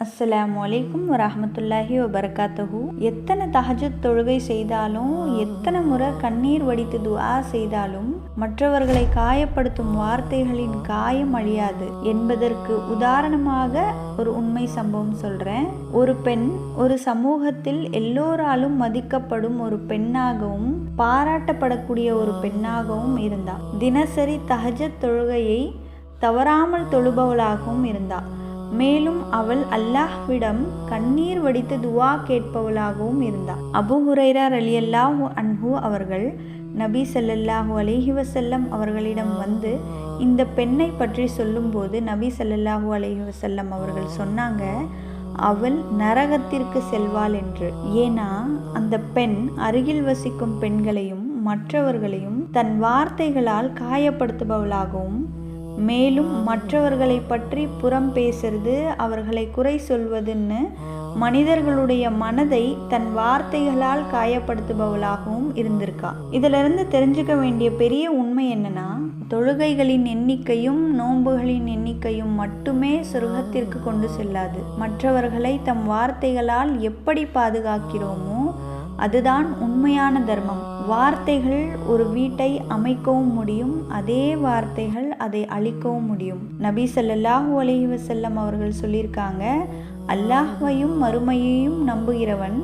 அஸ்ஸலாமு அலைக்கும் வரஹ்மத்துல்லாஹி வபரகாத்துஹு. எத்தனை தஹஜ்ஜுத் தொழுகை செய்தாலும், எத்தனை முறை கண்ணீர் வடித்து துஆ செய்தாலும் மற்றவர்களை காயப்படுத்தும் வார்த்தைகளின் காயம் அழியாது என்பதற்கு உதாரணமாக ஒரு உண்மை சம்பவம் சொல்றேன். ஒரு பெண் ஒரு சமூகத்தில் எல்லோராலும் மதிக்கப்படும் ஒரு பெண்ணாகவும் பாராட்டப்படக்கூடிய ஒரு பெண்ணாகவும் இருந்தாள். தினசரி தஹஜ்ஜுத் தொழுகையை தவறாமல் தொழுபவளாகவும் இருந்தாள். மேலும் அவள் அல்லாஹ்விடம் கண்ணீர் வடித்து துவா கேட்பவளாகவும் இருந்தாள். அபூ ஹுரைரா ரலியல்லாஹு அன்ஹு அவர்கள் நபி ஸல்லல்லாஹு அலைஹி வஸல்லம் அவர்களிடம் வந்து இந்த பெண்ணை பற்றி சொல்லும்போது நபி ஸல்லல்லாஹு அலைஹி வஸல்லம் அவர்கள் சொன்னாங்க, அவள் நரகத்திற்கு செல்வாள் என்று. ஏன்னா அந்த பெண் அருகில் வசிக்கும் பெண்களையும் மற்றவர்களையும் தன் வார்த்தைகளால் காயப்படுத்துபவளாகவும், மேலும் மற்றவர்களை பற்றி புறம் பேசுறது, அவர்களை குறை சொல்வதுன்னு மனிதர்களுடைய மனதை தன் வார்த்தைகளால் காயப்படுத்துபவளாகவும் இருந்திருக்கா. இதிலிருந்து தெரிஞ்சுக்க வேண்டிய பெரிய உண்மை என்னன்னா, தொழுகைகளின் எண்ணிக்கையும் நோன்புகளின் எண்ணிக்கையும் மட்டுமே சொர்க்கத்திற்கு கொண்டு செல்லாது. மற்றவர்களை தம் வார்த்தைகளால் எப்படி பாதுகாக்கிறோமோ அதுதான் உண்மையான தர்மம். வார்த்தைகள் ஒரு வீட்டை அமைக்கவும் முடியும், அதே வார்த்தைகள் அதை அழிக்கவும் முடியும். நபி ஸல்லல்லாஹு அலைஹி வஸல்லம் அவர்கள் சொல்லியிருக்காங்க, அல்லாஹ்வையும் மறுமையையும் நம்புகிறவன்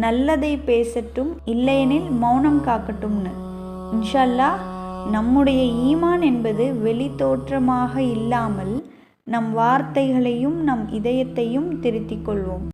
நல்லதை பேசட்டும், இல்லையெனில் மௌனம் காக்கட்டும்னு. இன்ஷா அல்லாஹ் நம்முடைய ஈமான் என்பது வெளி தோற்றமாக இல்லாமல் நம் வார்த்தைகளையும் நம் இதயத்தையும் திருத்திக் கொள்வோம்.